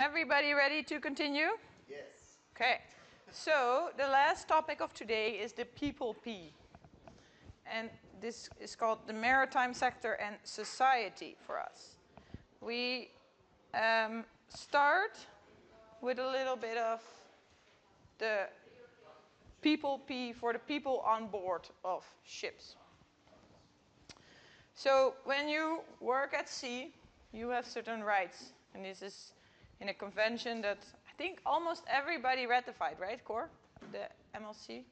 Everybody ready to continue? Yes. Okay. So the last topic of today is the people P. And this is called the maritime sector and society for us. We start with a little bit of the people P for the people on board of ships. So when you work at sea, you have certain rights. And this is in a convention that I think almost everybody ratified, right, Cor? The MLC?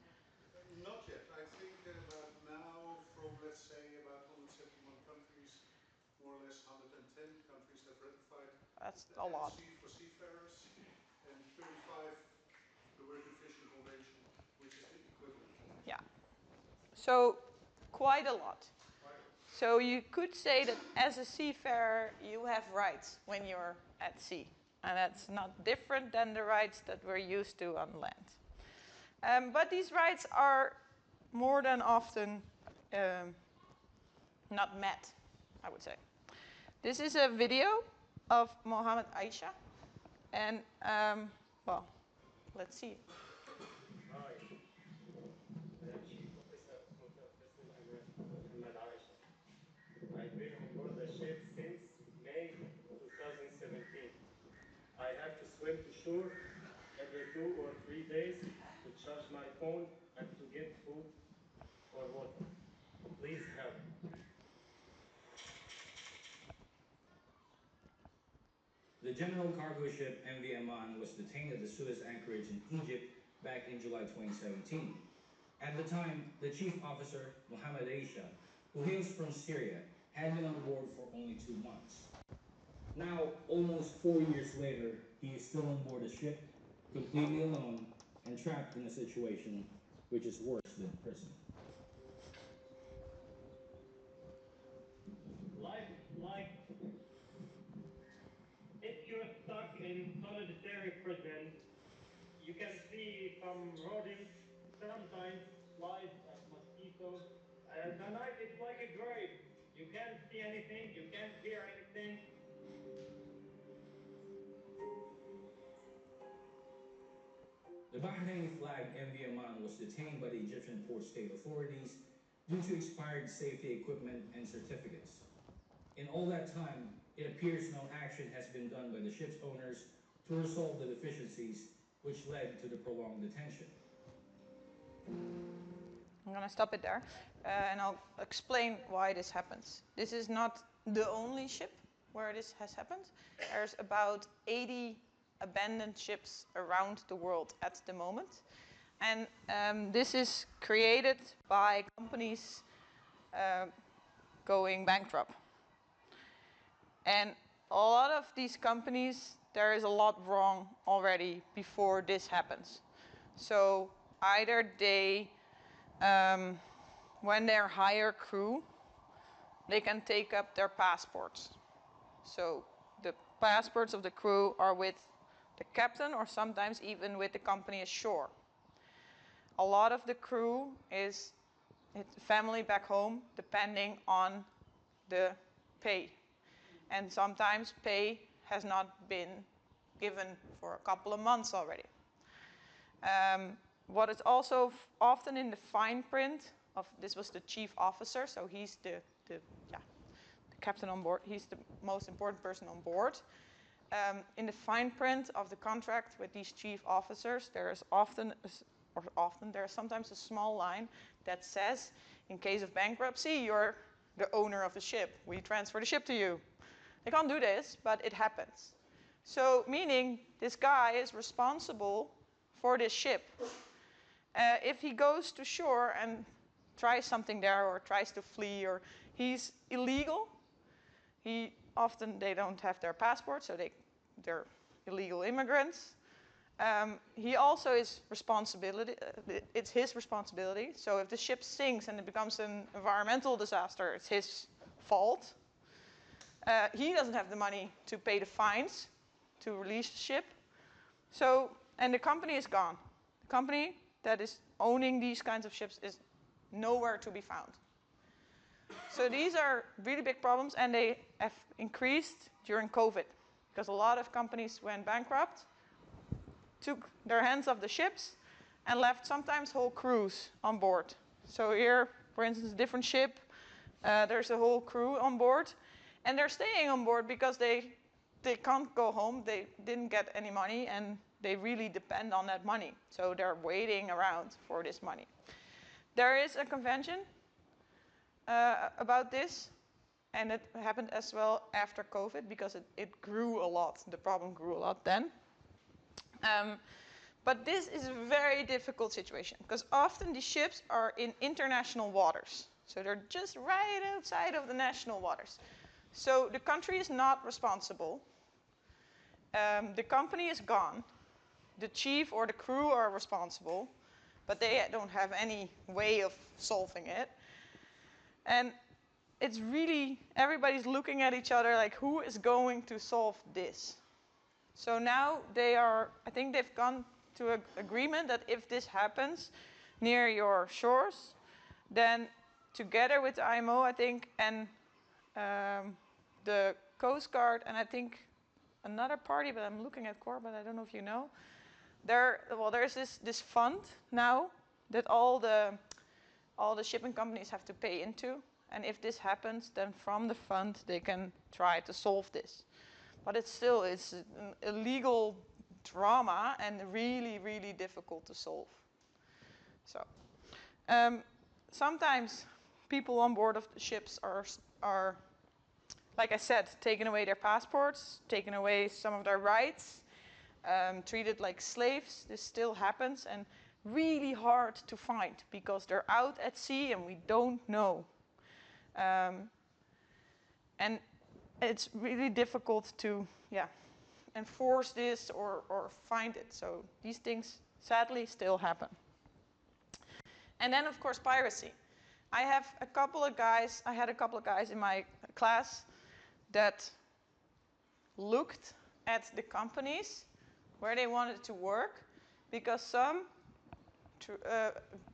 Not yet. I think about now from, let's say, about 171 countries, more or less 110 countries have ratified. That's the a lot. MLC for seafarers, and 35 the Working Fishing Convention, which is the equivalent. Yeah. So quite a lot. So you could say that as a seafarer, you have rights when you're at sea. And that's not different than the rights that we're used to on land. But these rights are more than often not met, I would say. This is a video of Mohammed Aisha. And, well, let's see. Hi, I'm Chief Officer of Hotel Vessel Mohammed Aisha. I've been on board the ship since May 2017. I have to swim to shore every 2 or 3 days to charge my phone and to get food or water. Please help. The general cargo ship MV Aman was detained at the Suez anchorage in Egypt back in July 2017. At the time, the chief officer, Mohammed Aisha, who hails from Syria, had been on board for only 2 months. Now, almost 4 years later, he is still on board a ship, completely alone, and trapped in a situation which is worse than prison. Like if you're stuck in solitary prison, you can see some rodents, sometimes flies and mosquitoes. And the night is like a grave. You can't see anything, you can't hear anything. The Bahraini-flagged MV Aman was detained by the Egyptian Port State authorities due to expired safety equipment and certificates. In all that time, it appears no action has been done by the ship's owners to resolve the deficiencies which led to the prolonged detention. I'm going to stop it there, and I'll explain why this happens. This is not the only ship where this has happened. There's about 80 abandoned ships around the world at the moment. And this is created by companies going bankrupt. And a lot of these companies, there is a lot wrong already before this happens. So either they when they hire crew, they can take up their passports. So the passports of the crew are with the captain or sometimes even with the company ashore. A lot of the crew is family back home depending on the pay. And sometimes pay has not been given for a couple of months already. What is also often in the fine print of this was the chief officer, so he's the captain on board. He's the most important person on board. In the fine print of the contract with these chief officers, there is sometimes a small line that says, in case of bankruptcy, you're the owner of the ship. We transfer the ship to you. They can't do this, but it happens. So meaning this guy is responsible for this ship. If he goes to shore and tries something there or tries to flee or he's illegal, they don't have their passport, so they're illegal immigrants. He also is responsibility. It's his responsibility. So if the ship sinks and it becomes an environmental disaster, it's his fault. He doesn't have the money to pay the fines to release the ship. So, and the company is gone. The company that is owning these kinds of ships is nowhere to be found. So these are really big problems, and they have increased during COVID. because a lot of companies went bankrupt, took their hands off the ships, and left sometimes whole crews on board. So here, for instance, a different ship, there's a whole crew on board, and they're staying on board because they can't go home, they didn't get any money, and they really depend on that money. So they're waiting around for this money. There is a convention about this, and it happened as well after COVID because it grew a lot. The problem grew a lot then. But this is a very difficult situation because often the ships are in international waters. So they're just right outside of the national waters. So the country is not responsible. The company is gone. The chief or the crew are responsible, but they don't have any way of solving it. And it's really, everybody's looking at each other like, who is going to solve this? So now I think they've gone to an agreement that if this happens near your shores, then together with the IMO, I think, and the Coast Guard, and I think another party, but I'm looking at Cor, but I don't know if you know. There's this fund now that all the shipping companies have to pay into, and if this happens, then from the fund they can try to solve this. But it's a legal drama and really, really difficult to solve. So sometimes people on board of the ships are, like I said, taken away their passports, taken away some of their rights, treated like slaves. This still happens, and really hard to find because they're out at sea and we don't know. And it's really difficult to enforce this or find it. So these things sadly still happen. And then of course piracy. I had a couple of guys in my class that looked at the companies where they wanted to work because some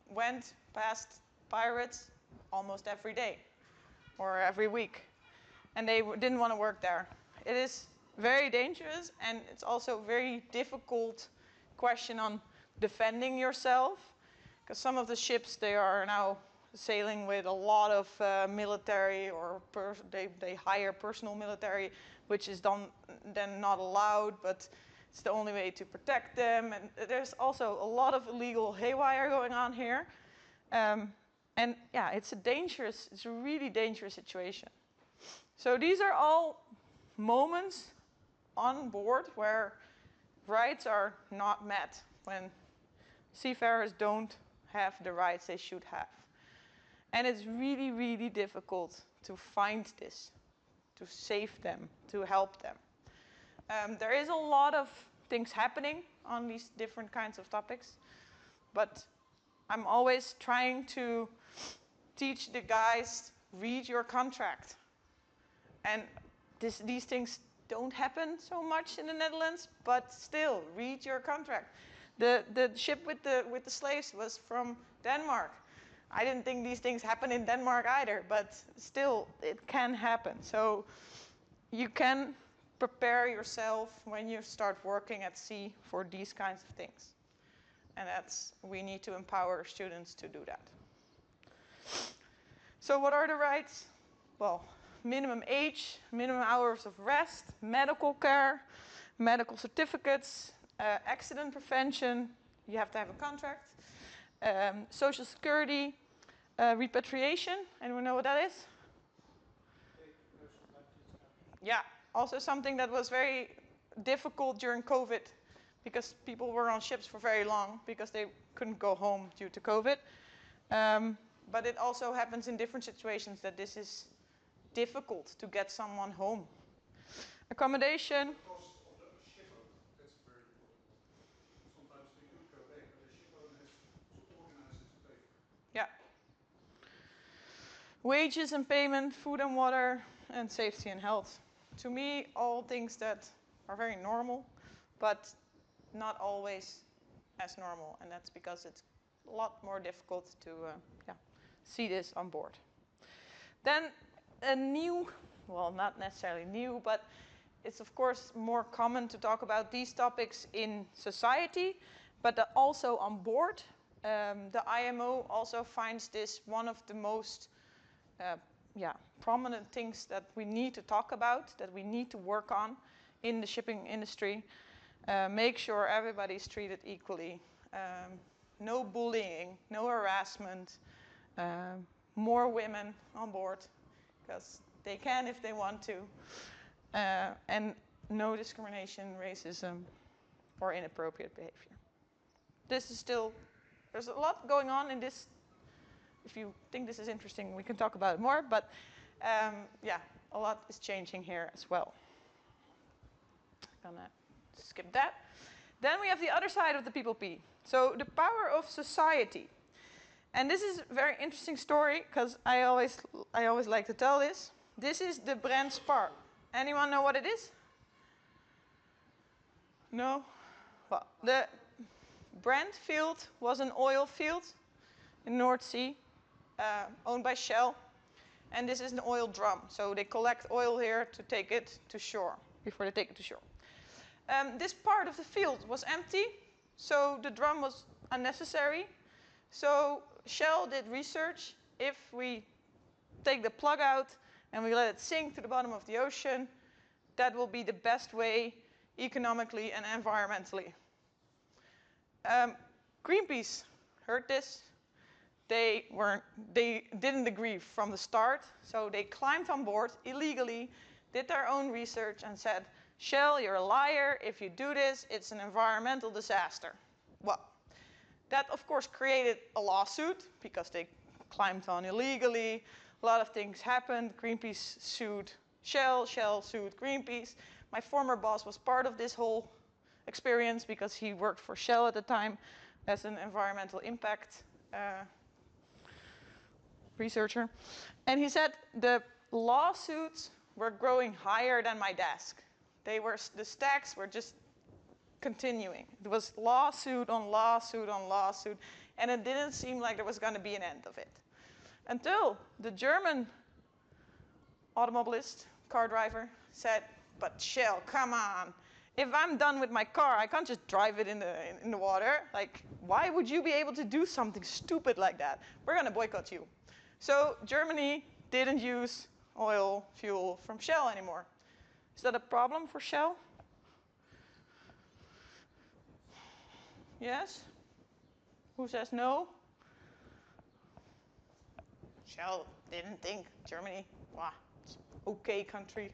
went past pirates almost every day or every week, and they didn't want to work there. It is very dangerous, and it's also a very difficult question on defending yourself, because some of the ships, they are now sailing with a lot of military, or they hire personal military, which is then not allowed, but it's the only way to protect them. And there's also a lot of illegal haywire going on here. And yeah, it's a really dangerous situation. So these are all moments on board where rights are not met, when seafarers don't have the rights they should have. And it's really, really difficult to find this, to save them, to help them. There is a lot of things happening on these different kinds of topics, but I'm always trying to teach the guys, read your contract. And these things don't happen so much in the Netherlands, but still, read your contract. The ship with the slaves was from Denmark. I didn't think these things happen in Denmark either, but still, it can happen. So you can prepare yourself when you start working at sea for these kinds of things. And we need to empower students to do that. So what are the rights? Well, minimum age, minimum hours of rest, medical care, medical certificates, accident prevention, you have to have a contract, social security, repatriation, anyone know what that is? Yeah, also something that was very difficult during COVID, because people were on ships for very long because they couldn't go home due to COVID. But it also happens in different situations that this is difficult to get someone home. Accommodation. The cost of the ship owner, that's very important. Sometimes they could go back, but the ship owner has to organize it to pay for it. Yeah. Wages and payment, food and water, and safety and health. To me, all things that are very normal, but not always as normal, and that's because it's a lot more difficult to see this on board. Then a new, well, not necessarily new, but it's of course more common to talk about these topics in society, but also on board. The IMO also finds this one of the most prominent things that we need to talk about, that we need to work on in the shipping industry. Make sure everybody's treated equally. No bullying, no harassment, more women on board, because they can if they want to, and no discrimination, racism, or inappropriate behavior. This is still, there's a lot going on in this. If you think this is interesting, we can talk about it more, but yeah, a lot is changing here as well. I'm gonna skip that. Then we have the other side of the people P. So the power of society. And this is a very interesting story, because I always like to tell this. This is the Brent Spar. Anyone know what it is? No? Well, the Brent field was an oil field in North Sea, owned by Shell. And this is an oil drum. So they collect oil here to take it to shore, before they take it to shore. This part of the field was empty, so the drum was unnecessary. So Shell did research. If we take the plug out and we let it sink to the bottom of the ocean, that will be the best way economically and environmentally. Greenpeace heard this. They didn't agree from the start, so they climbed on board illegally, did their own research, and said, Shell, you're a liar. If you do this, it's an environmental disaster. Well, that, of course, created a lawsuit, because they climbed on illegally. A lot of things happened. Greenpeace sued Shell. Shell sued Greenpeace. My former boss was part of this whole experience, because he worked for Shell at the time as an environmental impact researcher. And he said the lawsuits were growing higher than my desk. The stacks were just continuing. It was lawsuit on lawsuit on lawsuit, and it didn't seem like there was going to be an end of it. Until the German automobilist, car driver, said, but Shell, come on. If I'm done with my car, I can't just drive it in the water. Like, why would you be able to do something stupid like that? We're going to boycott you. So Germany didn't use oil fuel from Shell anymore. Is that a problem for Shell? Yes? Who says no? Shell didn't think Germany, wow, it's an okay country,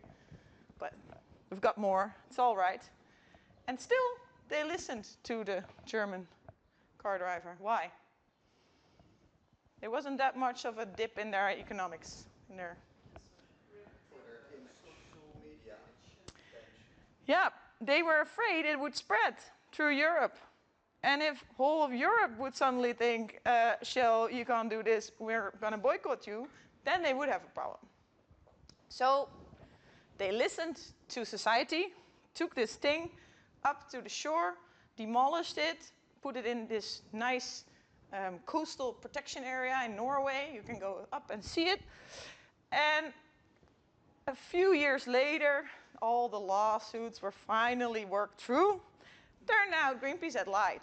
but we've got more, it's all right. And still, they listened to the German car driver. Why? There wasn't that much of a dip in their economics, in their yeah, they were afraid it would spread through Europe. And if whole of Europe would suddenly think, Shell, you can't do this, we're going to boycott you, then they would have a problem. So they listened to society, took this thing up to the shore, demolished it, put it in this nice coastal protection area in Norway. You can go up and see it. And a few years later, all the lawsuits were finally worked through. Turned out Greenpeace had lied.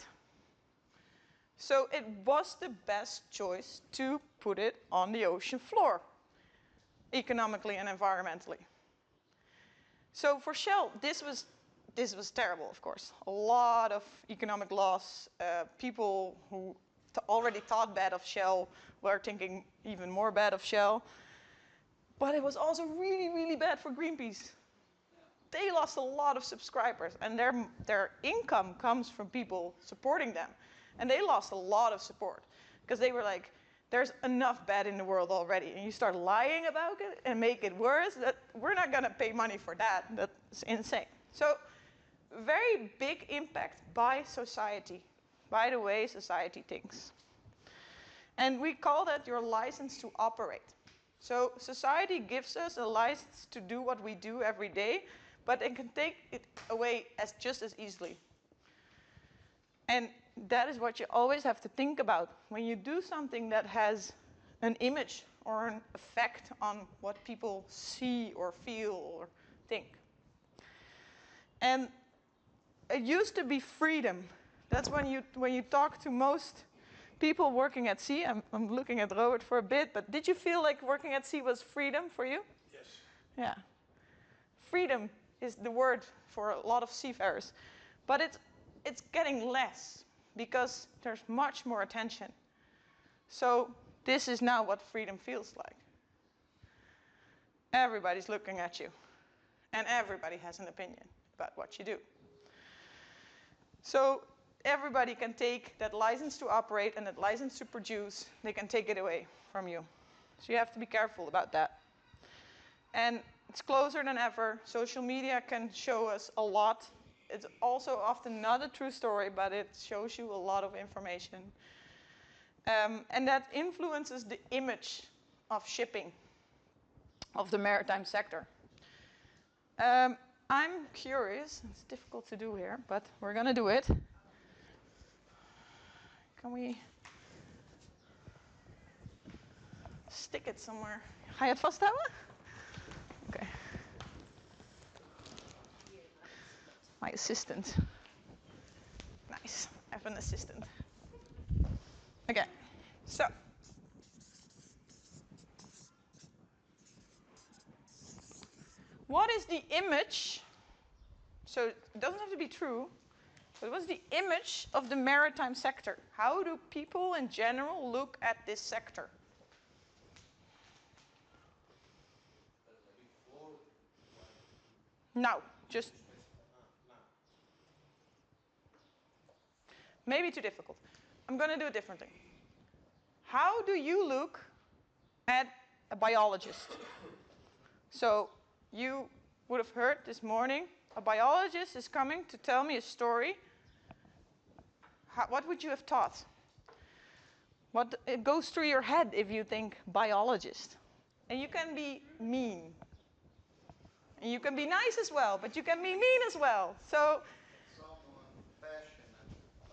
So it was the best choice to put it on the ocean floor, economically and environmentally. So for Shell, this was terrible, of course. A lot of economic loss. People who already thought bad of Shell were thinking even more bad of Shell. But it was also really, really bad for Greenpeace. They lost a lot of subscribers, and their income comes from people supporting them. And they lost a lot of support, because they were like, there's enough bad in the world already, and you start lying about it and make it worse, that we're not going to pay money for that. That's insane. So very big impact by society, by the way society thinks. And we call that your license to operate. So society gives us a license to do what we do every day, but it can take it away just as easily. And that is what you always have to think about when you do something that has an image or an effect on what people see or feel or think. And it used to be freedom. That's when you talk to most people working at sea. I'm looking at Robert for a bit, but did you feel like working at sea was freedom for you? Yes. Yeah. Freedom is the word for a lot of seafarers. But it's getting less because there's much more attention. So this is now what freedom feels like. Everybody's looking at you. And everybody has an opinion about what you do. So everybody can take that license to operate and that license to produce, they can take it away from you. So you have to be careful about that. And it's closer than ever. Social media can show us a lot. It's also often not a true story, but it shows you a lot of information. And that influences the image of shipping, of the maritime sector. I'm curious, it's difficult to do here, but we're going to do it. Can we stick it somewhere? Ga je het vasthouden? Okay. My assistant. Nice. I have an assistant. Okay. So. What is the image? So it doesn't have to be true. But what's the image of the maritime sector? How do people in general look at this sector? No, just maybe too difficult. I'm going to do it differently. How do you look at a biologist? So you would have heard this morning, a biologist is coming to tell me a story. What would you have thought? What it goes through your head if you think biologist? And you can be mean. And you can be nice as well, but you can be mean as well. So Someone passionate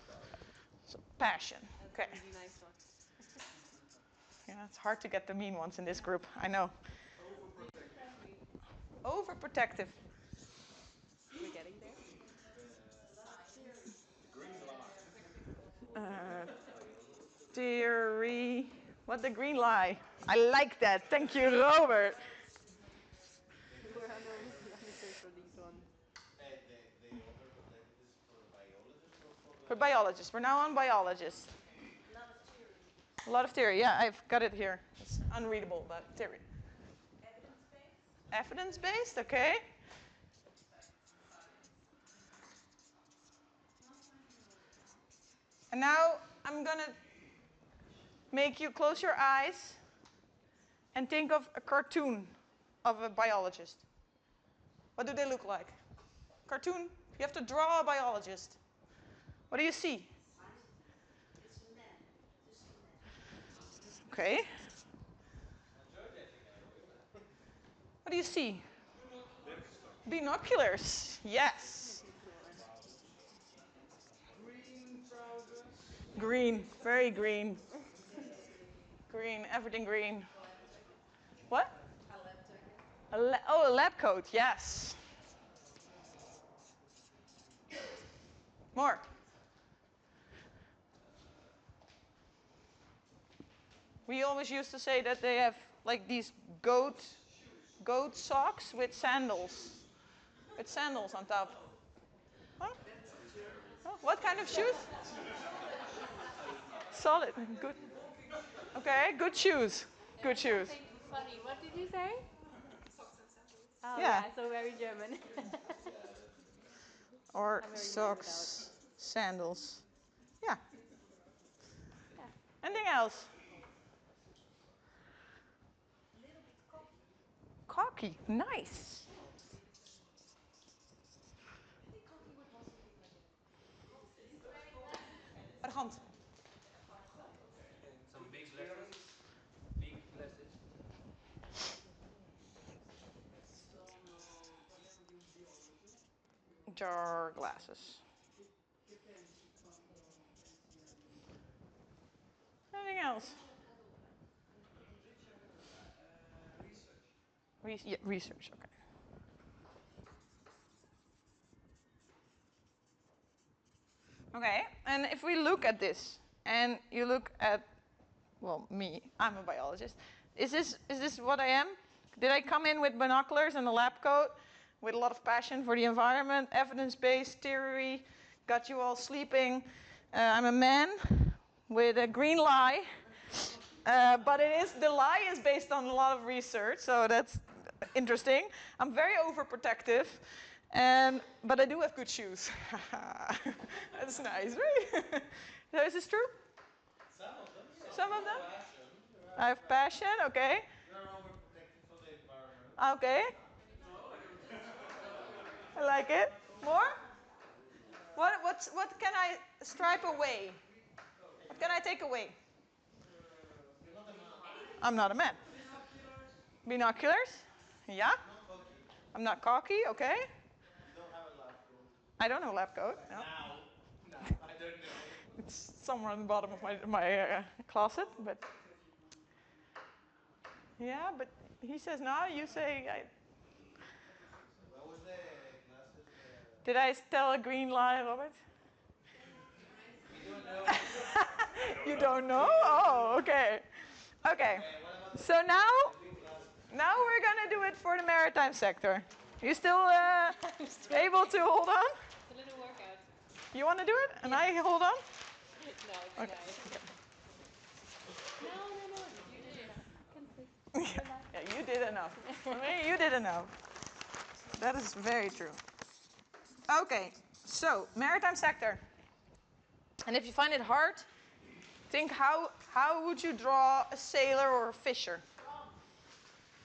about it. So passion. Okay. That's a really nice one. Yeah, it's hard to get the mean ones in this group. I know. Overprotective. We're getting there. Theory. What the green lie? I like that. Thank you, Robert. We're on the search for these ones. The overprotected is for biologists or for the... For biologists. We're now on biologists. A lot of theory. Yeah, I've got it here. It's unreadable, but theory. Evidence-based? Evidence-based, okay. And now I'm going to make you close your eyes and think of a cartoon of a biologist. What do they look like? Cartoon? You have to draw a biologist. What do you see? Okay. What do you see? Binoculars. Yes. Green trousers. Green. Very green. Green. Everything green. What? A lab coat. Yes. More. We always used to say that they have like these goat socks with sandals. With sandals on top. Huh? Oh, what kind of shoes? Solid. Good. Okay, good shoes. Good shoes. Funny. What did you say? Socks and sandals. Oh Yeah. yeah, so very German. Or I'm very socks, sandals. Yeah. Yeah. Anything else? Cocky. Nice. Argant. And some big glasses. Big glasses. Jar glasses. Anything else? Research. Research, okay. Okay, and if we look at this, and you look at, well, me, I'm a biologist. Is this what I am? Did I come in with binoculars and a lab coat with a lot of passion for the environment, evidence-based theory, got you all sleeping? I'm a man with a green lie, but the lie is based on a lot of research, so that's interesting. I'm very overprotective, but I do have good shoes. That's nice, right? So is this true? Some of them, yes. Some of them? Passion. I have passion, okay. You are overprotective for the environment. Okay. I like it. More? What can I stripe away? What can I take away? You're not a man. I'm not a man. Binoculars? Yeah. Not cocky. I'm not cocky, okay. You don't have a lab coat. I don't have a lab coat. No. Now, I don't know. It's somewhere on the bottom of my closet, but yeah, but he says no, you say What was the classes? Did I tell a green lie, Robert? We don't know. You don't know? Oh, okay. Okay. What about So now the big classes? we're gonna do it for the maritime sector. You still able to hold on? It's a little workout. You want to do it? And I hold on? No, it's Okay. nice. No. You did enough. Can sleep. Yeah, you did enough. I mean, you did enough. That is very true. Okay, so maritime sector. And if you find it hard, think how would you draw a sailor or a fisher?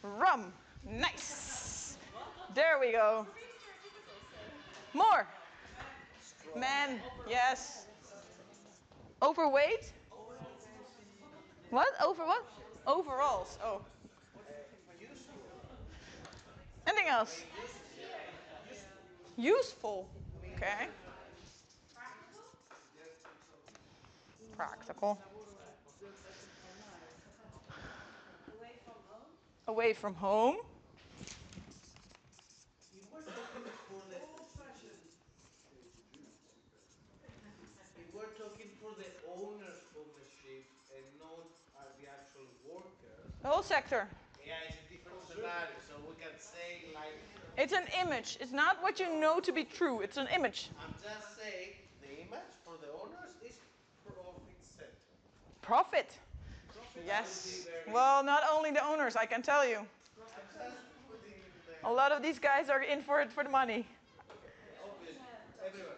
Rum. Nice. There we go. More. Man, yes. Overweight? What? Over what? Overalls. Oh. Anything else? Useful. Okay. Practical. Away from home. If we're talking for the owners of the ship and not the actual workers, The whole sector. yeah, it's a different scenario. So we can say like, It's an image. It's not what you know to be true. It's an image. I'm just saying the image for the owners is profit center. Profit. Yes. Well, not only the owners, I can tell you. A lot of these guys are in for it for the money. Obviously, everybody.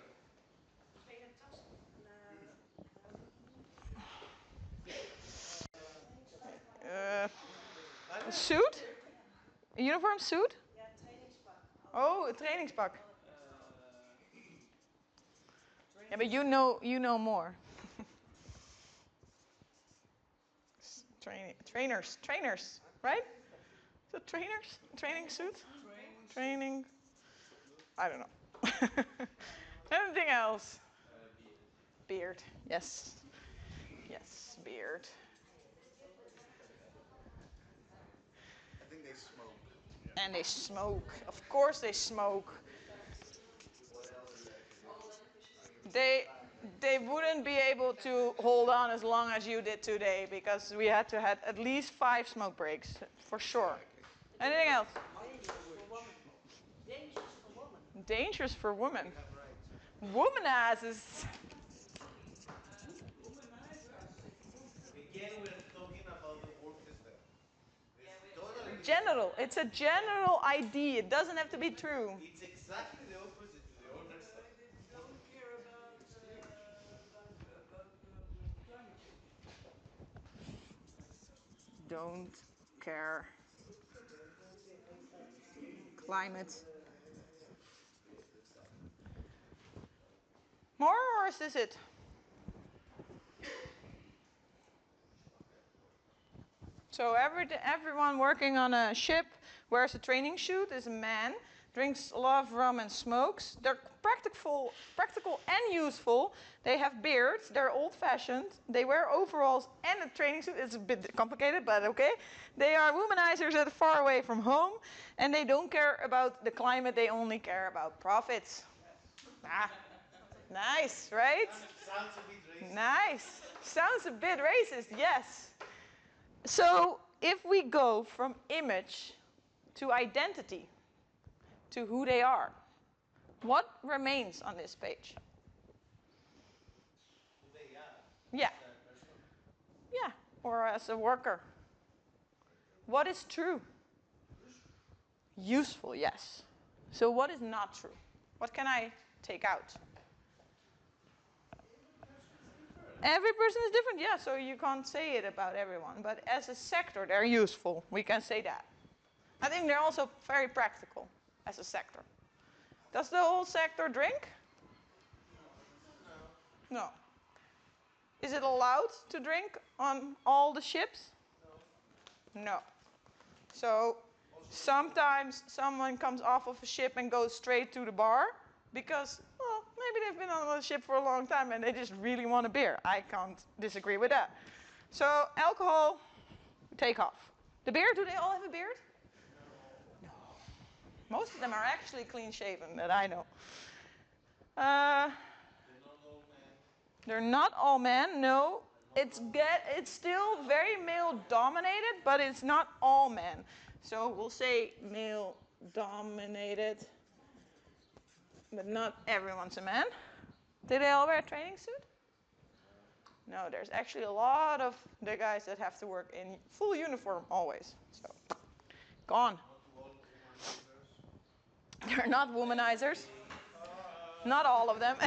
A suit? A uniform suit? Oh, a trainingspak. Yeah, but you know more. Trainers, right? So trainers, training suit, training. I don't know. Anything else? Beard. Yes. Yes, beard. I think they smoke. And they smoke. Of course they smoke. They wouldn't be able to hold on as long as you did today because we had to have at least 5 smoke breaks, for sure. Anything else? Dangerous for women. Womanizers. Again, we're talking about the workers there. It's totally General. It's a general idea. It doesn't have to be true. It's exactly the opposite to the owners there. Don't care. Climate. More, or is this it? So everyone working on a ship wears a training suit, is a man, drinks a lot of rum and smokes. They're practical and useful. They have beards, they're old-fashioned. They wear overalls and a training suit. It's a bit complicated, but okay. They are womanizers that are far away from home, and they don't care about the climate, they only care about profits. Ah. Nice, right? Sounds a bit racist. Nice. Sounds a bit racist, yes. So if we go from image to identity, to who they are, what remains on this page? Who they are. Yeah. As a person. Yeah, or as a worker. What is true? Useful, yes. So what is not true? What can I take out? Every person is different, yeah, so you can't say it about everyone. But as a sector, they're useful. We can say that. I think they're also very practical as a sector. Does the whole sector drink? No. Is it allowed to drink on all the ships? No. So sometimes someone comes off of a ship and goes straight to the bar because, well, maybe they've been on the ship for a long time and they just really want a beer. I can't disagree with that. So alcohol, take off. The beard, do they all have a beard? No. Most of them are actually clean shaven that I know. They're not all men, no. It's still very male dominated, but it's not all men. So we'll say male dominated, but not everyone's a man. Do they all wear a training suit? No, there's actually a lot of the guys that have to work in full uniform always. So, gone. They're not womanizers. Not all of them.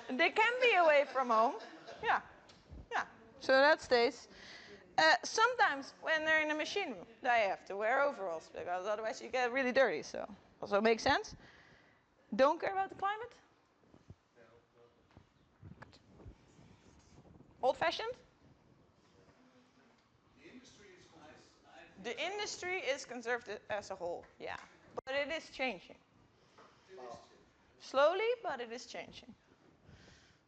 They can be away from home. Yeah. Yeah. So that stays. Sometimes when they're in a machine room, they have to wear overalls because otherwise you get really dirty. So also makes sense. Don't care about the climate? Old-fashioned? The industry is conservative as a whole, yeah. But it is changing. Slowly, but it is changing.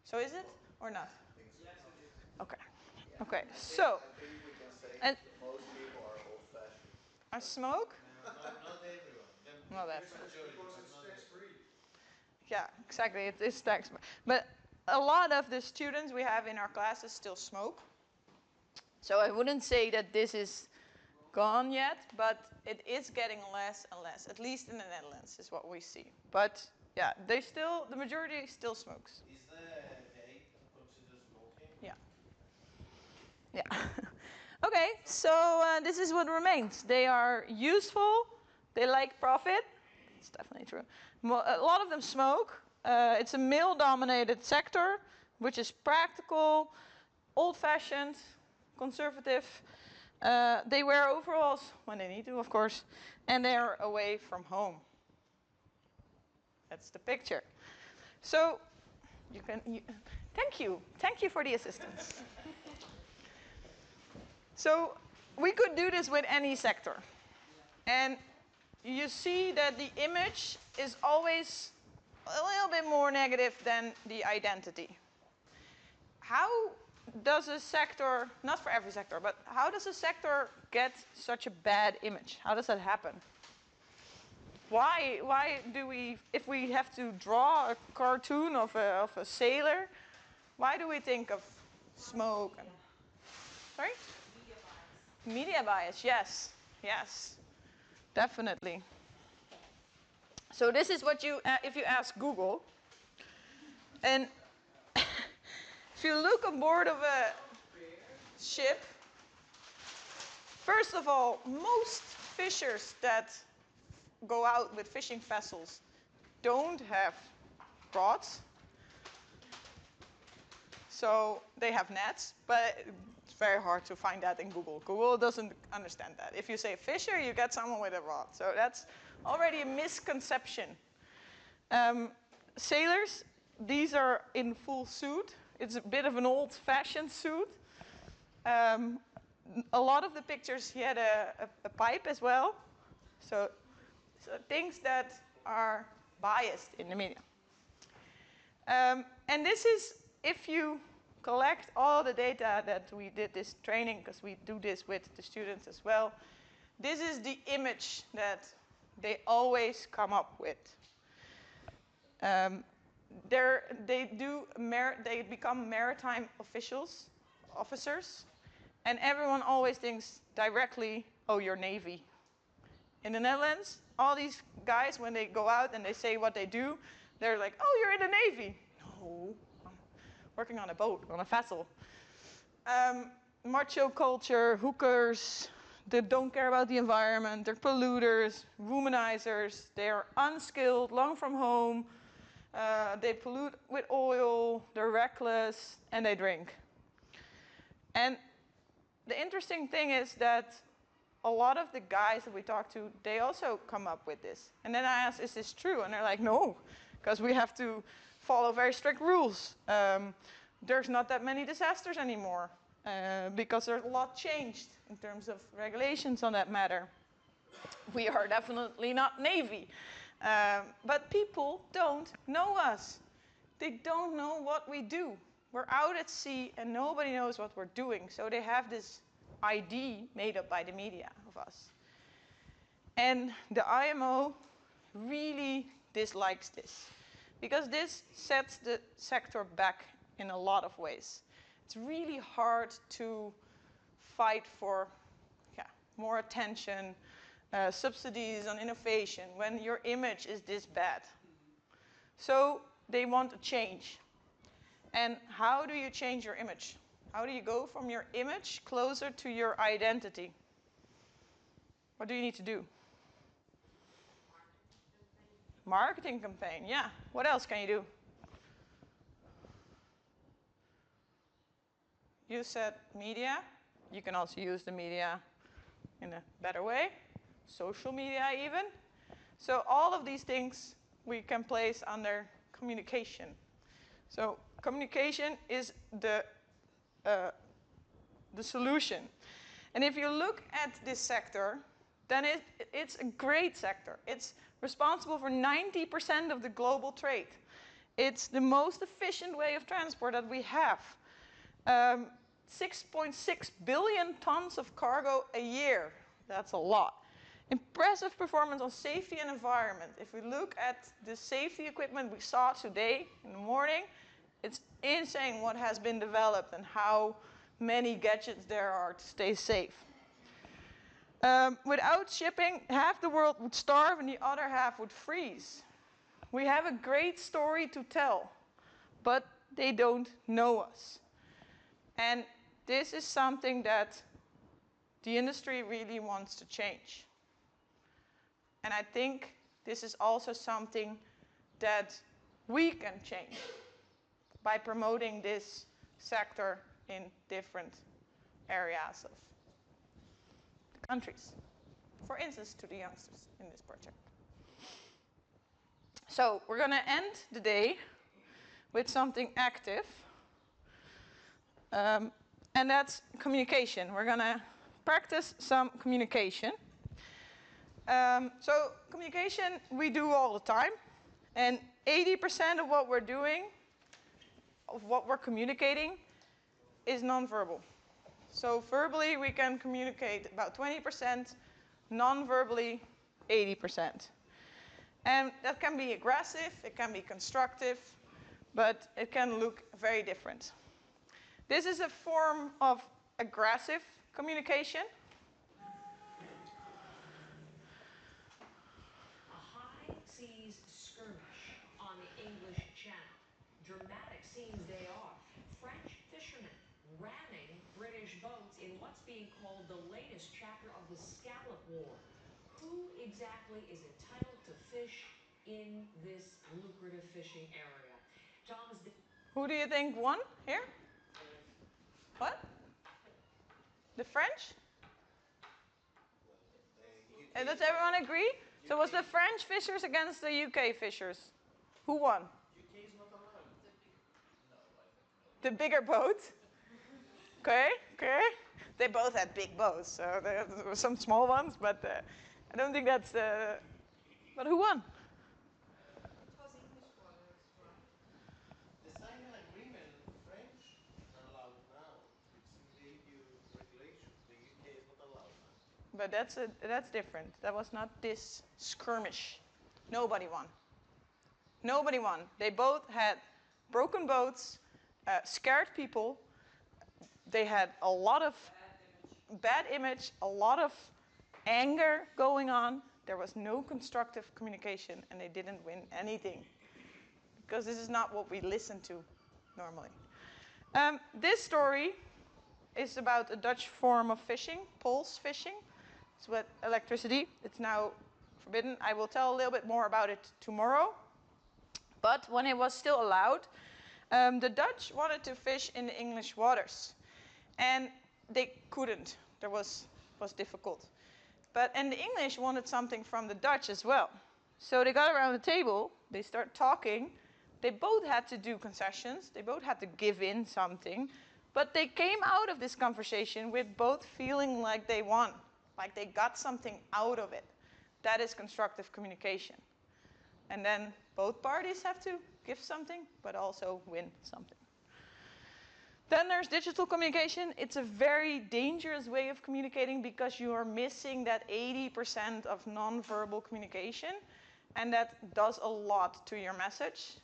So is it or not? Okay. Okay, so. And Most people are old-fashioned. I smoke? Not everyone. Well, that's Because it's tax-free. yeah, exactly. It is tax. But a lot of the students we have in our classes still smoke. So I wouldn't say that this is gone yet, but it is getting less and less. At least in the Netherlands is what we see. But yeah, the majority still smokes. Is the aid considered smoking? Yeah. Yeah. Okay, so this is what remains. They are useful. They like profit. It's definitely true. A lot of them smoke. It's a male-dominated sector, which is practical, old-fashioned, conservative. They wear overalls when they need to, of course, and they're away from home. That's the picture. So, thank you for the assistance. So, we could do this with any sector. And you see that the image is always a little bit more negative than the identity. How does a sector, not for every sector, but how does a sector get such a bad image? How does that happen? Why do we, if we have to draw a cartoon of a sailor, why do we think of smoke and, sorry? Media bias, yes, yes, definitely. So this is what you, if you ask Google, and if you look aboard of a ship, first of all, most fishers that go out with fishing vessels don't have rods. So they have nets, but it's very hard to find that in Google. Google doesn't understand that. If you say fisher, you get someone with a rod. So that's already a misconception. Sailors, these are in full suit. It's a bit of an old-fashioned suit. A lot of the pictures, he had a pipe as well. So things that are biased in the media. And this is if you collect all the data that we did this training, because we do this with the students as well, this is the image that they always come up with. They become maritime officers, and everyone always thinks directly, oh, you're Navy. In the Netherlands, all these guys, when they go out and they say what they do, they're like, oh, you're in the Navy. No, I'm working on a boat, on a vessel. Macho culture, hookers, they don't care about the environment, they're polluters, womanizers, they're unskilled, long from home, they pollute with oil, they're reckless, and they drink. And the interesting thing is that a lot of the guys that we talk to, they also come up with this. And then I ask, is this true? And they're like, no, because we have to follow very strict rules. There's not that many disasters anymore, because there's a lot changed in terms of regulations on that matter. We are definitely not Navy. But people don't know us. They don't know what we do. We're out at sea and nobody knows what we're doing. So they have this ID made up by the media of us. And the IMO really dislikes this, because this sets the sector back in a lot of ways. It's really hard to fight for more attention, subsidies on innovation, when your image is this bad. So they want a change. And how do you change your image? How do you go from your image closer to your identity? What do you need to do? Marketing campaign, yeah. What else can you do? You said media. You can also use the media in a better way. Social media even. So all of these things we can place under communication. So communication is the solution. And if you look at this sector, then it's a great sector. It's responsible for 90% of the global trade. It's the most efficient way of transport that we have. 6.6 billion tons of cargo a year. That's a lot. Impressive performance on safety and environment. If we look at the safety equipment we saw today in the morning, it's insane what has been developed and how many gadgets there are to stay safe. Without shipping, half the world would starve and the other half would freeze. We have a great story to tell, but they don't know us. And this is something that the industry really wants to change. And I think this is also something that we can change by promoting this sector in different areas of the countries. For instance, to the youngsters in this project. So we're going to end the day with something active. And that's communication. We're going to practice some communication. So communication we do all the time. And 80% of what we're doing, of what we're communicating, is nonverbal. So verbally we can communicate about 20%, non-verbally 80%. And that can be aggressive, it can be constructive, but it can look very different. This is a form of aggressive communication. A high seas skirmish on the English Channel. Dramatic scenes they are. French fishermen ramming British boats in what's being called the latest chapter of the Scallop War. Who exactly is entitled to fish in this lucrative fishing area? Thomas. Who do you think won here? What? The French? And does everyone agree? So was the French fishers against the UK fishers? Who won? UK is not allowed. No, I think no. The bigger boat? Okay, okay. They both had big boats, so there were some small ones, but I don't think that's... but who won? It was English waters, right? The signed an agreement, French but that's different. That was not this skirmish. Nobody won. Nobody won. They both had broken boats, scared people. They had a lot of bad image, a lot of anger going on. There was no constructive communication, and they didn't win anything because this is not what we listen to normally. This story is about a Dutch form of fishing, pulse fishing. It's with electricity. It's now forbidden. I will tell a little bit more about it tomorrow. But when it was still allowed, the Dutch wanted to fish in the English waters. And they couldn't. There was difficult. And the English wanted something from the Dutch as well. So they got around the table, they start talking. They both had to do concessions. They both had to give in something. But they came out of this conversation with both feeling like they won, like they got something out of it. That is constructive communication. And then both parties have to give something, but also win something. Then there's digital communication. It's a very dangerous way of communicating because you are missing that 80% of nonverbal communication, and that does a lot to your message.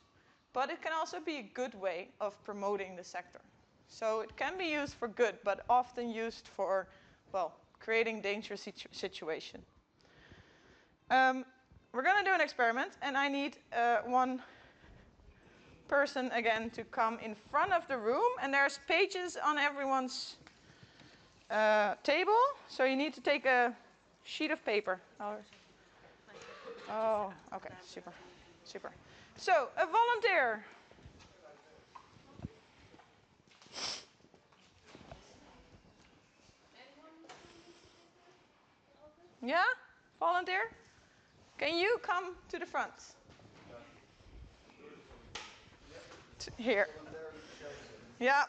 But it can also be a good way of promoting the sector. So it can be used for good, but often used for, well, creating dangerous situation. We're going to do an experiment, and I need one person again to come in front of the room, and there's pages on everyone's table, so you need to take a sheet of paper. Oh, okay, super, super. So, a volunteer. Yeah? Volunteer? Can you come to the front? Here. Yeah.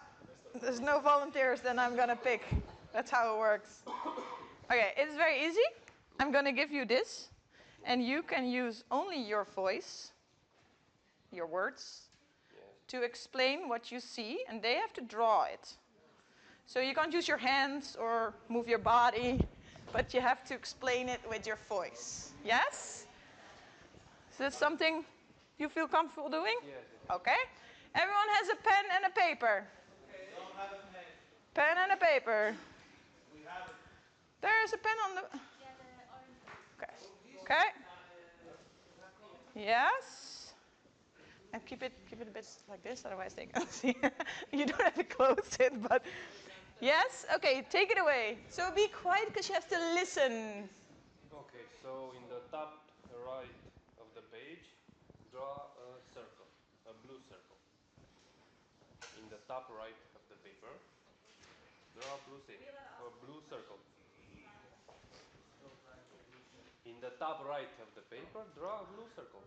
There's no volunteers, then I'm going to pick. That's how it works. Okay, it's very easy. I'm going to give you this, and you can use only your voice, your words, to explain what you see, and they have to draw it. So you can't use your hands or move your body, but you have to explain it with your voice. Yes? Is this something you feel comfortable doing? Yes. Okay. Everyone has a pen and a paper. Don't have a pen. Pen and a paper. We have it. There's a pen on the... Yeah, the orange. Okay. Okay. Yes. And keep it a bit like this, otherwise they can't see. You don't have to close it, but... Yes? Okay, take it away. So be quiet because you have to listen. Okay, so in the top right of the page, draw a circle, a blue circle. In the top right of the paper, draw a blue circle. In the top right of the paper, draw a blue circle.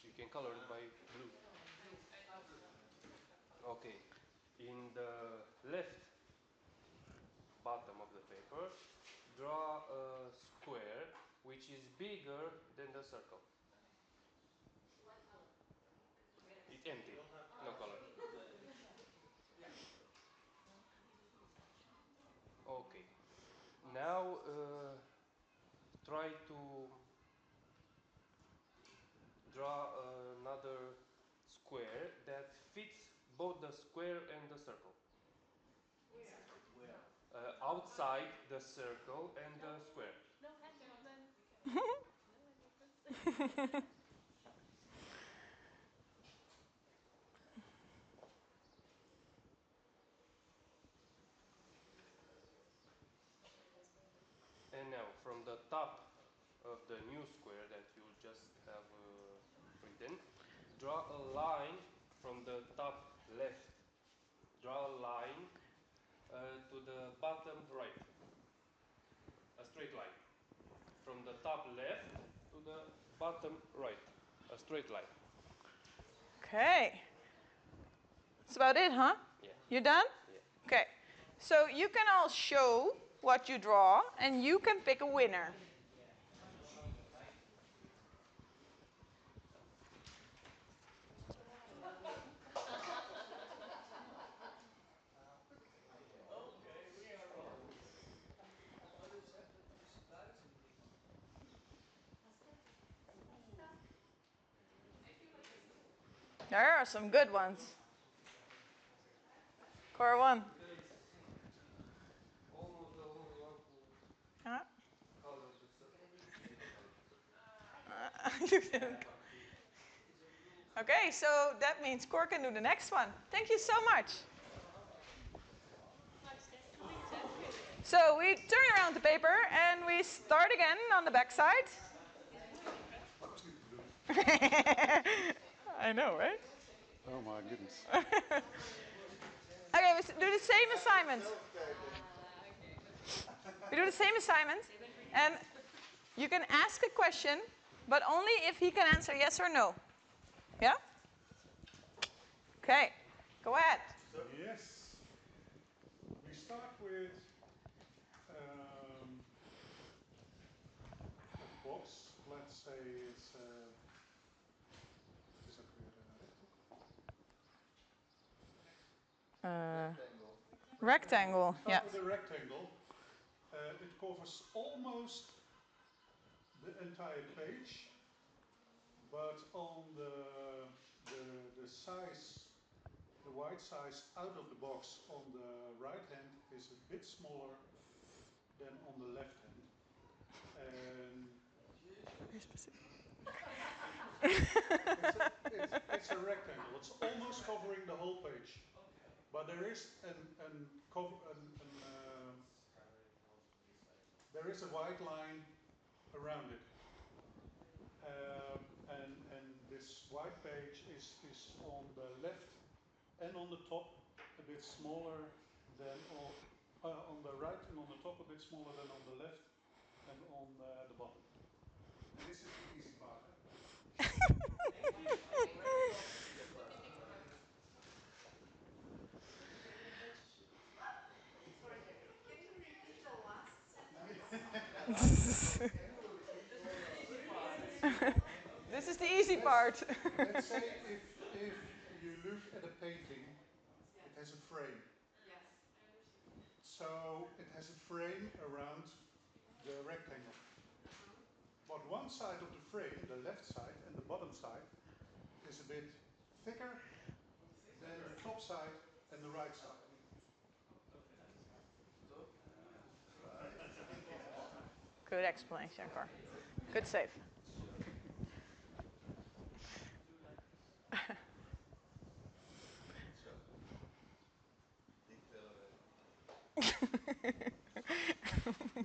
You can color it by blue. Okay. In the left bottom of the paper, draw a square which is bigger than the circle. It's empty, no color. Okay. Now try to draw another square that fits both the square and the circle. Where? Outside the circle and the square. No hand movement. No hand movement. And now from the top of the new square that you just have written, draw a line from the top left. Draw a line to the bottom right. A straight line. From the top left to the bottom right. A straight line. Okay. That's about it, huh? Yeah. You done? Yeah. Okay. So you can all show what you draw, and you can pick a winner. There are some good ones. Core one. Huh? Okay, so that means Cor can do the next one. Thank you so much. So we turn around the paper and we start again on the back side. I know, right? Oh my goodness. Okay, we do the same assignment. We do the same assignment, and you can ask a question, but only if he can answer yes or no. Yeah? Okay, go ahead. Yes. We start with a box. Let's say it's what is ook weer rechthoek? Rectangle. Start Yeah. with a rectangle. It covers almost the entire page, but on the size, the white size out of the box on the right hand is a bit smaller than on the left hand. And it's a rectangle. It's almost covering the whole page, but there is there is a white line around it. And this white page is on the left and on the top a bit smaller than on the right and on the top a bit smaller than on the left and on the bottom. And this is the easy part. Can you repeat the last sentence? This is the easy part. Let's say if you look at a painting, it has a frame. Yes. So it has a frame around the rectangle. But one side of the frame, the left side and the bottom side, is a bit thicker than the top side and the right side. Good explanation, Cor. Good save.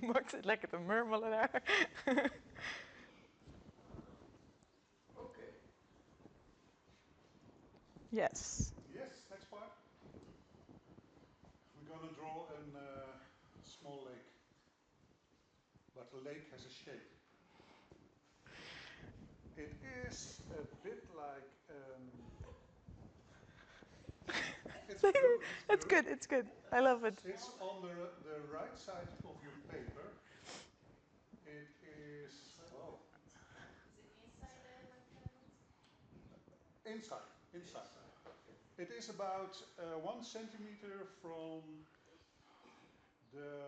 Max zit lekker te murmelen daar. Okay. Yes. Yes, next part. We're going to draw a small lake. But the lake has a shape. It is a bit like it's blue. It's good, it's good. I love it. It's on the right side of your paper. It is, oh. Is it inside the rectangle? Inside. It is about 1 centimeter from the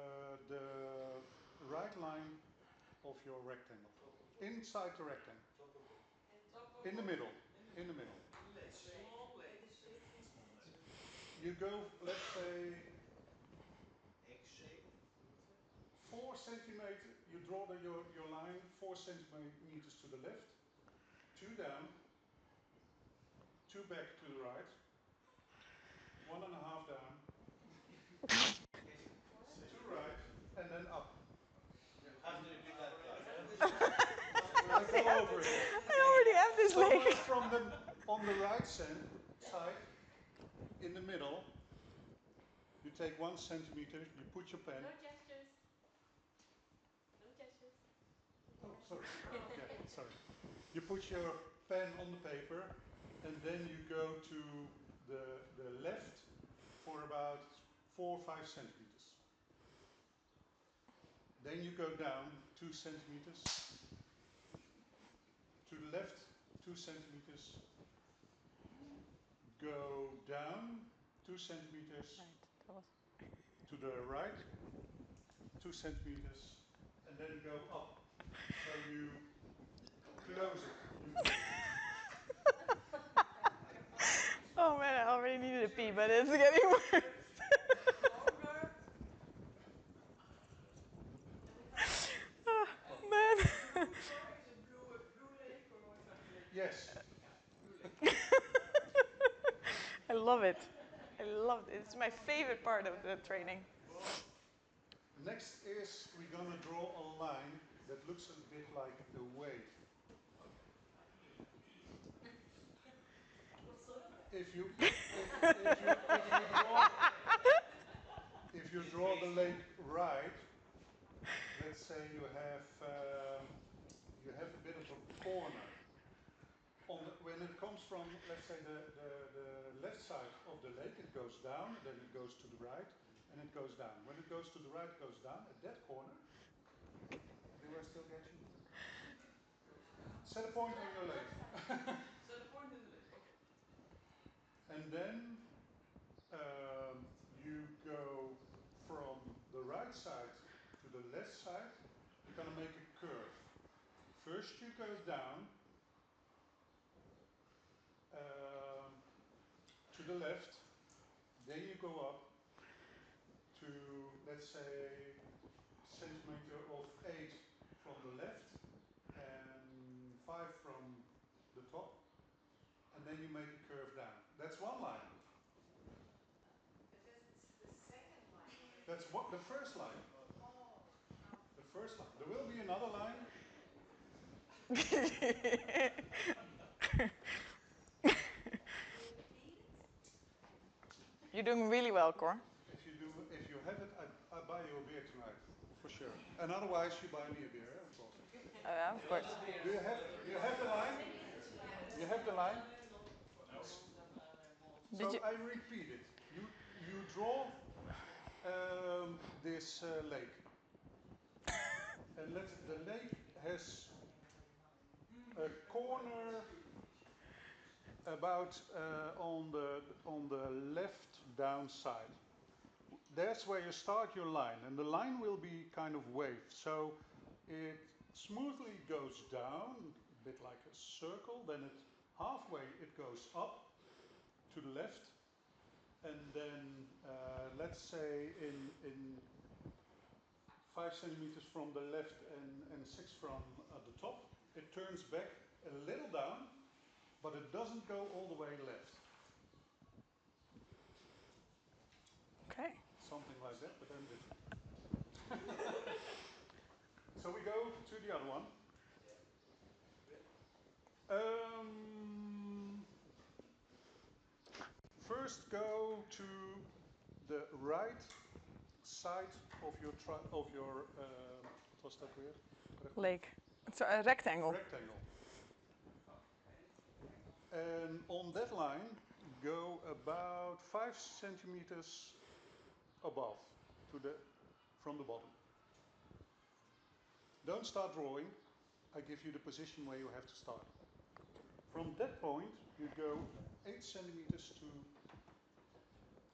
right line of your rectangle. Inside the rectangle. In the middle. In the middle. You go, let's say, 4 centimeters. You draw your line 4 centimeters to the left, 2 down, 2 back to the right, 1.5 down, 2 right, and then up. You have to repeat that twice. I go over it. I already have this lake. On the right side, in the middle, you take 1 centimeter, you put your pen. No gestures. No gestures. Oh, sorry. Yeah, sorry. You put your pen on the paper, and then you go to the left for about 4 or 5 centimeters. Then you go down 2 centimeters. To the left, 2 centimeters. Go down 2 centimeters. To the right, 2 centimeters. And then go up. So you close it. already needed a pee, but it's getting worse. Oh, man. Yes. I love it. I love it. It's my favorite part of the training. Next is we're going to draw a line that looks a bit like a wave. If you draw the lake right, let's say you have a bit of a corner. When it comes from, let's say, the left side of the lake, it goes down, then it goes to the right, and it goes down. When it goes to the right, it goes down. At that corner, do I still get you? Set a point on your lake. Set a point in the lake, okay. And then you go from the right side to the left side. You're going to make a curve. First you go down to the left, then you go up to, let's say, centimeter of 8 from the left and 5 from the top, and then you make a curve down. That's one line. The second line. That's what the first line. The first line. There will be another line. You're doing really well, Cor. If you have it, I buy you a beer tonight, for sure. And otherwise, you buy me a beer, of course. Oh, yeah, of course. Do you have the line? You have the line? So I repeat it. You draw this lake, and the lake has a corner about on the left down side. That's where you start your line, and the line will be kind of waved. So it smoothly goes down, a bit like a circle, then halfway it goes up to the left, and then let's say in 5 centimeters from the left and 6 from the top, it turns back a little down, but it doesn't go all the way left. Okay. Something like that, but then different. So we go to the other one. First go to the right side of your what's that weird? Lake. It's a rectangle. Rectangle. And on that line, go about 5 centimeters above from the bottom. Don't start drawing. I give you the position where you have to start. From that point, you go 8 centimeters to,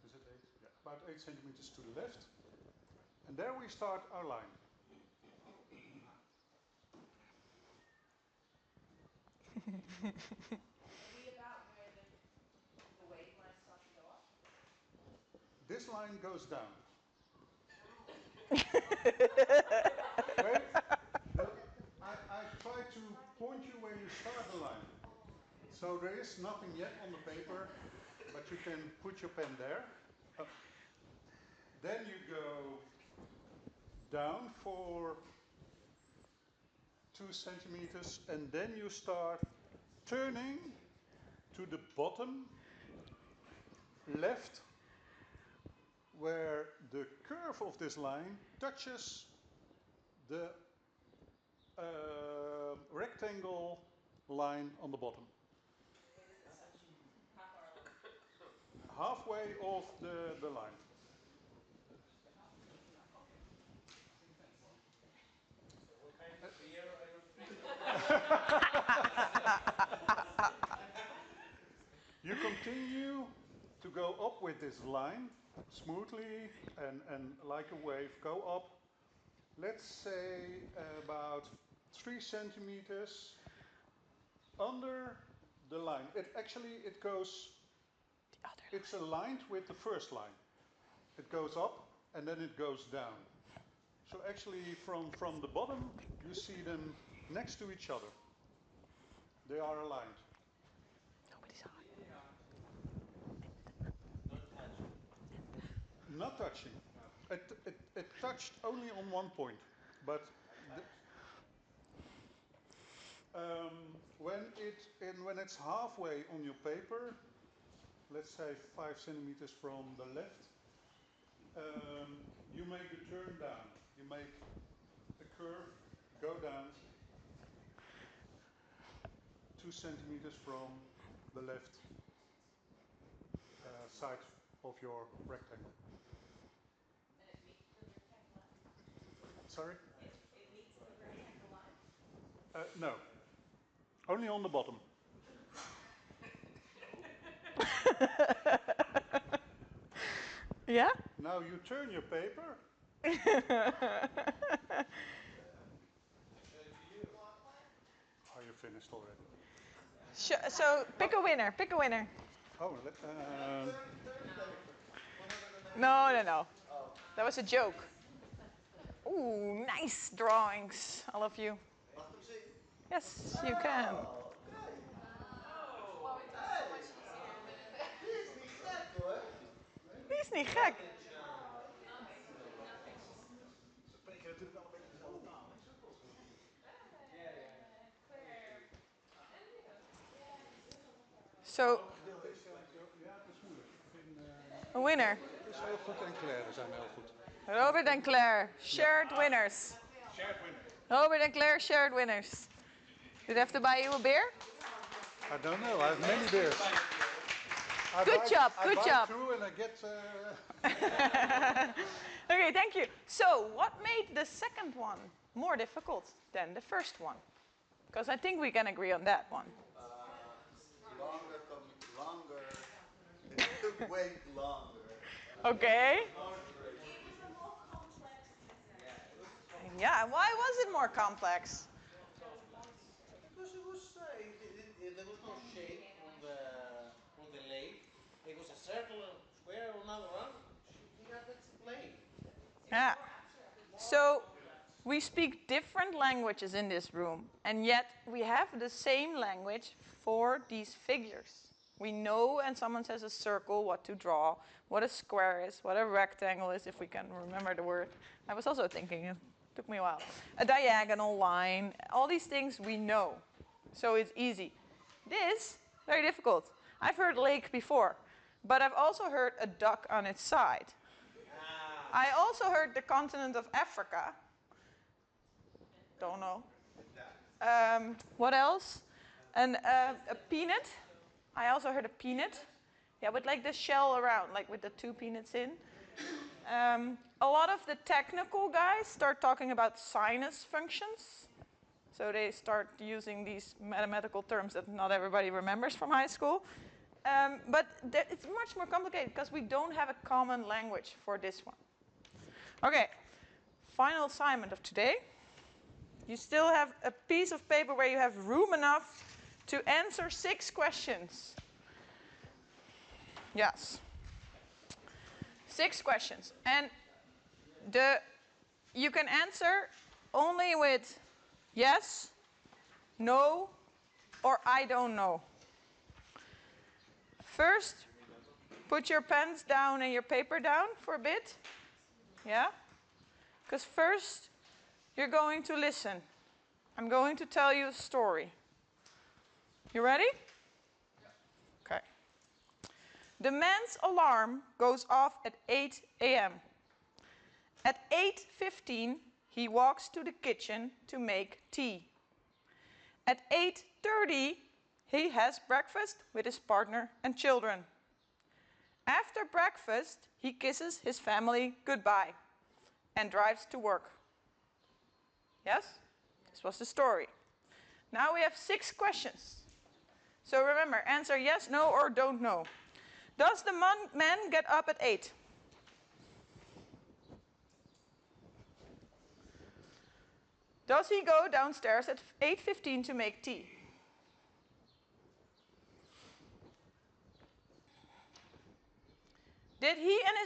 is it 8? Yeah, about 8 centimeters to the left. And there we start our line. Are we about where the wave line starts to go up? This line goes down. Oh. I try to point you where you start the line. So there is nothing yet on the paper, but you can put your pen there. Then you go down for 2 centimeters, and then you start turning to the bottom left, where the curve of this line touches the rectangle line on the bottom. Halfway off the line. So what kind of beer are you drinking? You continue to go up with this line smoothly and like a wave. Go up, let's say about 3 centimeters under the line. It goes it's aligned with the first line. It goes up and then it goes down. So actually from the bottom, you see them next to each other. They are aligned. Nobody's high. Not touching. It touched only on one point, but when it's halfway on your paper, let's say 5 centimeters from the left, you make a turn down. You make a curve, go down 2 centimeters from the left side of your rectangle. And it meets the rectangle line? Sorry? It meets the rectangle line? No, only on the bottom. Yeah? Now you turn your paper. Are you finished already? So pick a winner. Pick a winner. Oh, No. That was a joke. Ooh, nice drawings, all of you. Yes, you can. Die is niet gek. Ze spreken natuurlijk wel een beetje dezelfde taal, hè? So, Ja, het is moeilijk. a winner. Het is heel goed en Claire zijn heel goed. Robert and Claire, shared winners. Shared winner. Robert and Claire, shared winners. Did I have to buy you a beer? I don't know. I have many beers. Good job. I buy two and I get. Okay, thank you. So, what made the second one more difficult than the first one? Because I think we can agree on that one. Longer. It took way longer. Okay. It was a more complex exam. Yeah, why was it more complex? Because it was there was no shape on the lake. It was a circle, a square, or another round. We had to explain. Yeah. So we speak different languages in this room, and yet we have the same language for these figures. We know, and someone says a circle, what to draw, what a square is, what a rectangle is, if we can remember the word. I was also thinking, it took me a while. A diagonal line, all these things we know. So it's easy. This, very difficult. I've heard lake before, but I've also heard a duck on its side. I also heard the continent of Africa. Don't know. What else? And a peanut. I also heard a peanut. Yeah, with like the shell around, like with the 2 peanuts in. A lot of the technical guys start talking about sinus functions. So they start using these mathematical terms that not everybody remembers from high school. But it's much more complicated because we don't have a common language for this one. Okay, final assignment of today. You still have a piece of paper where you have room enough to answer 6 questions. Yes. 6 questions. And you can answer only with yes, no, or I don't know. First, put your pens down and your paper down for a bit. Yeah? Because first, you're going to listen. I'm going to tell you a story. You ready? Okay. The man's alarm goes off at 8 a.m. At 8:15, he walks to the kitchen to make tea. At 8:30, he has breakfast with his partner and children. After breakfast, he kisses his family goodbye and drives to work. Yes? This was the story. Now we have 6 questions. So remember, answer yes, no, or don't know. Does the man get up at 8? Does he go downstairs at 8:15 to make tea?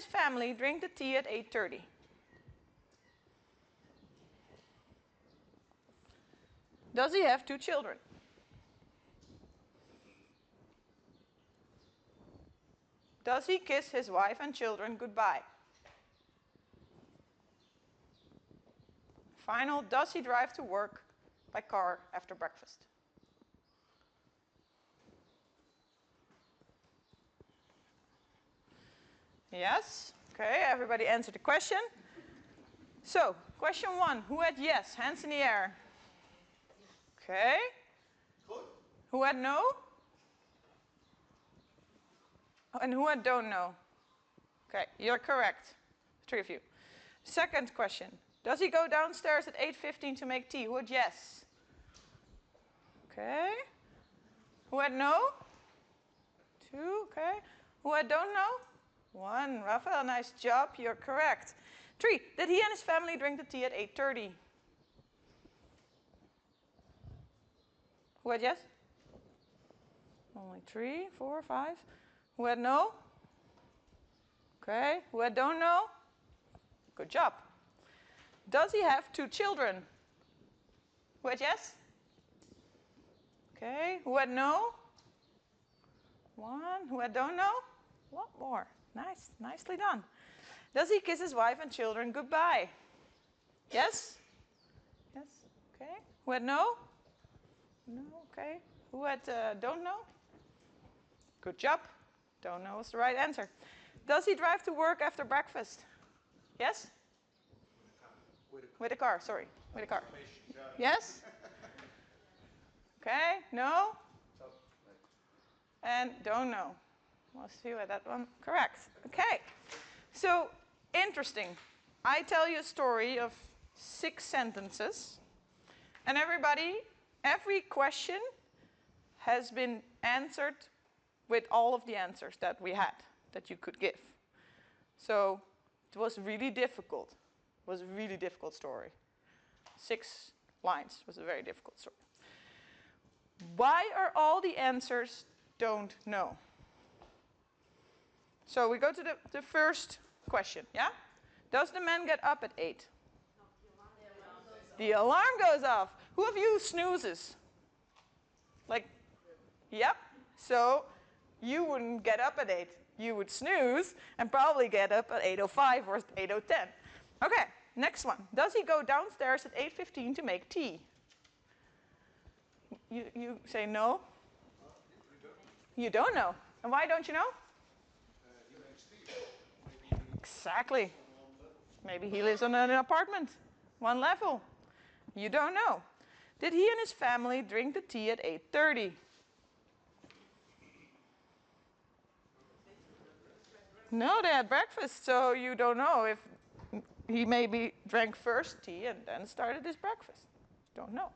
his family drink the tea at 8:30? Does he have 2 children? Does he kiss his wife and children goodbye? Final, does he drive to work by car after breakfast? Yes? Okay, everybody answered the question. So, question 1, who had yes? Hands in the air. Okay. Good. Who had no? And who had don't know? Okay, you're correct. 3 of you. Second question. Does he go downstairs at 8:15 to make tea? Who had yes? Okay. Who had no? 2, okay. Who had don't know? 1. Raphael, nice job. You're correct. 3. Did he and his family drink the tea at 8:30? Who had yes? Only 3, 4, 5. Who had no? Okay. Who had don't know? Good job. Does he have 2 children? Who had yes? Okay. Who had no? 1. Who had don't know? A lot more. Nice. Nicely done. Does he kiss his wife and children goodbye? Yes? Yes. Okay. Who had no? No. Okay. Who had don't know? Good job. Don't know is the right answer. Does he drive to work after breakfast? Yes? With a car, sorry. With a car. Yes? Okay. No? And don't know. Most of you had that one correct. Okay. So, interesting. I tell you a story of 6 sentences. And every question has been answered with all of the answers that we had, that you could give. So, it was really difficult. It was a really difficult story. 6 lines was a very difficult story. Why are all the answers don't know? So we go to the first question, yeah? Does the man get up at 8? The alarm goes off. Who of you snoozes? Like, yep. So you wouldn't get up at 8. You would snooze and probably get up at 8:05 or 8:10. Okay, next one. Does he go downstairs at 8:15 to make tea? You say no? You don't know. And why don't you know? Exactly. Maybe he lives on an apartment, 1 level. You don't know. Did he and his family drink the tea at 8:30? No, they had breakfast, so you don't know if he maybe drank first tea and then started his breakfast. Don't know.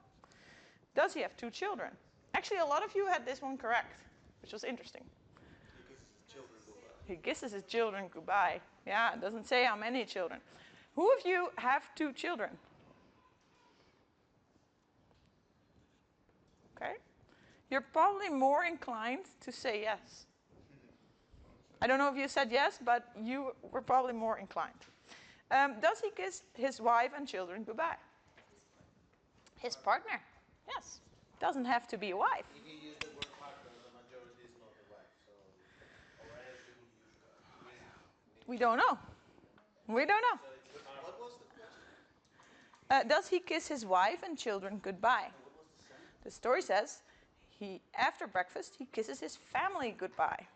Does he have 2 children? Actually, a lot of you had this one correct, which was interesting. He kisses his children goodbye. Yeah, it doesn't say how many children. Who of you have 2 children? Okay. You're probably more inclined to say yes. I don't know if you said yes, but you were probably more inclined. Does he kiss his wife and children goodbye? His partner. Yes. Doesn't have to be a wife. If you use the word partner, the majority is not the wife. So, or else you would use his. We don't know. We don't know. So what was the question? Does he kiss his wife and children goodbye? The story says, after breakfast, he kisses his family goodbye.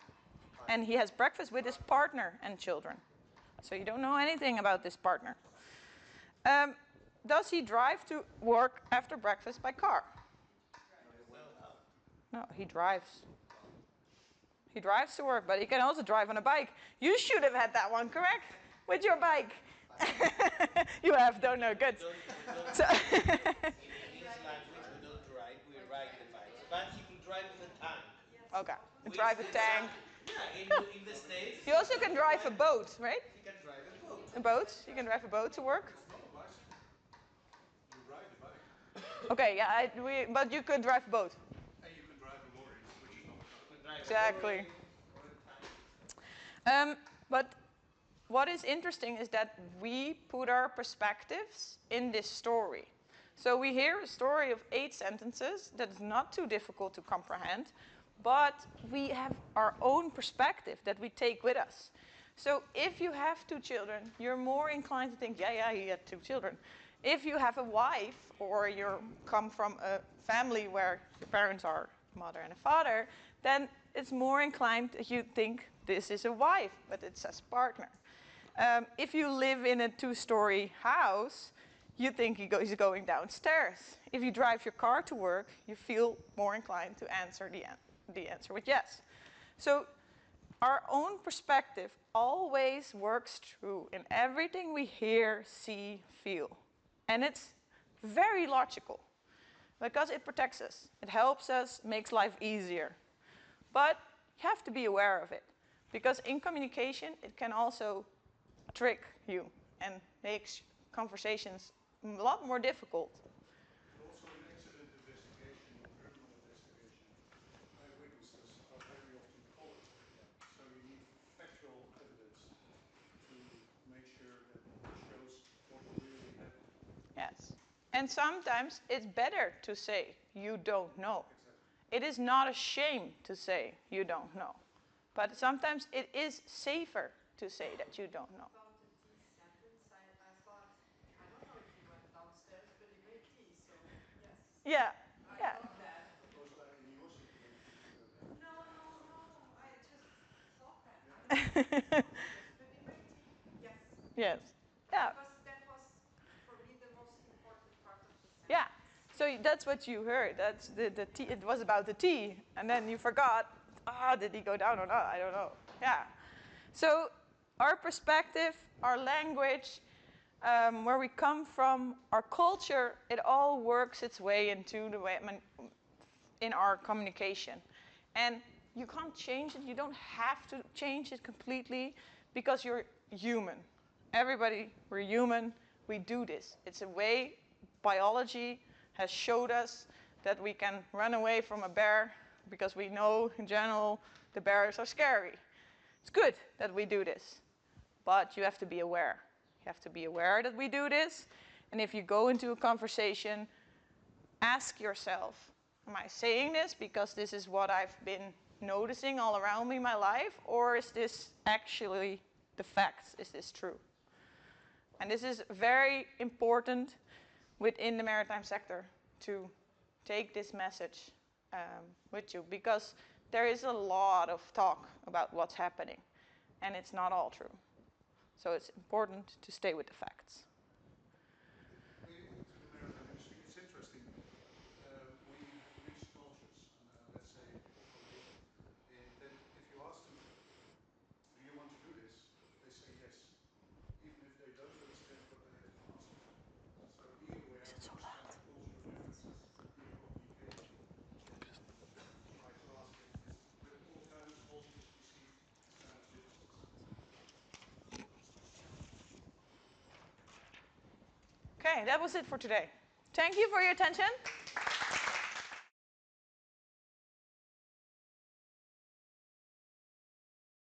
And he has breakfast with his partner and children. So you don't know anything about this partner. Does he drive to work after breakfast by car? No, he drives. He drives to work, but he can also drive on a bike. You should have had that one correct with your bike. You have, don't know, good. So In his language, we don't drive, we ride the bike. But he can drive with a tank. okay, drive a tank. Yeah, in the States. You also can drive a boat, right? He can drive a boat. A boat? You can drive a boat to work? You ride the bike. Okay, yeah, but you could drive a boat. And you can drive a lorry, which is not a car. Exactly. Or a tank. But what is interesting is that we put our perspectives in this story. So we hear a story of 8 sentences that is not too difficult to comprehend, but we have our own perspective that we take with us. So if you have 2 children, you're more inclined to think, yeah, you had 2 children. If you have a wife, or you come from a family where your parents are a mother and a father, then it's more inclined that you think this is a wife, but it says partner. If you live in a 2-story house, you think he's going downstairs. If you drive your car to work, you feel more inclined to answer the answer with yes. So our own perspective always works true in everything we hear, see, feel. And it's very logical because it protects us. It helps us, makes life easier. But you have to be aware of it because in communication, it can also trick you and makes conversations a lot more difficult. And also in accident investigation or criminal investigation, eyewitnesses are very often colored. So you need factual evidence to make sure that it shows what really happened. Yes. And sometimes it's better to say you don't know. Exactly. It is not a shame to say you don't know. But sometimes it is safer to say that you don't know. About the tea sentence, I thought, I don't know if he went downstairs, but he made tea, so yes. Yeah. I Yeah. got that. Was that in your situation you heard that? No, I just thought that. I don't know if he downstairs, but he made tea, yes. Yes. Yeah. Because that was, for me, the most important part of the sentence. Yeah. So that's what you heard. That's the tea. It was about the tea, and then you forgot. Did he go down or not? I don't know. Yeah. So our perspective, our language, where we come from, our culture, it all works its way into the way in our communication, and you can't change it. You don't have to change it completely because you're human. Everybody, we're human. We do this. It's a way biology has showed us that we can run away from a bear because we know in general the bears are scary. It's good that we do this, but you have to be aware. You have to be aware that we do this, and if you go into a conversation, ask yourself, am I saying this because this is what I've been noticing all around me in my life, or is this actually the facts? Is this true? And this is very important within the maritime sector to take this message with you, because there is a lot of talk about what's happening, and it's not all true. So it's important to stay with the facts. To the maritime industry, it's interesting. We have mixed cultures, and let's say both, and then if you ask them, do you want to do this? They say yes, even if they don't understand what they have to ask. So be aware of these kind of cultural differences in your communication. Try to ask it. With all kinds of cultures, we see these kind of differences. Okay, that was it for today. Thank you for your attention.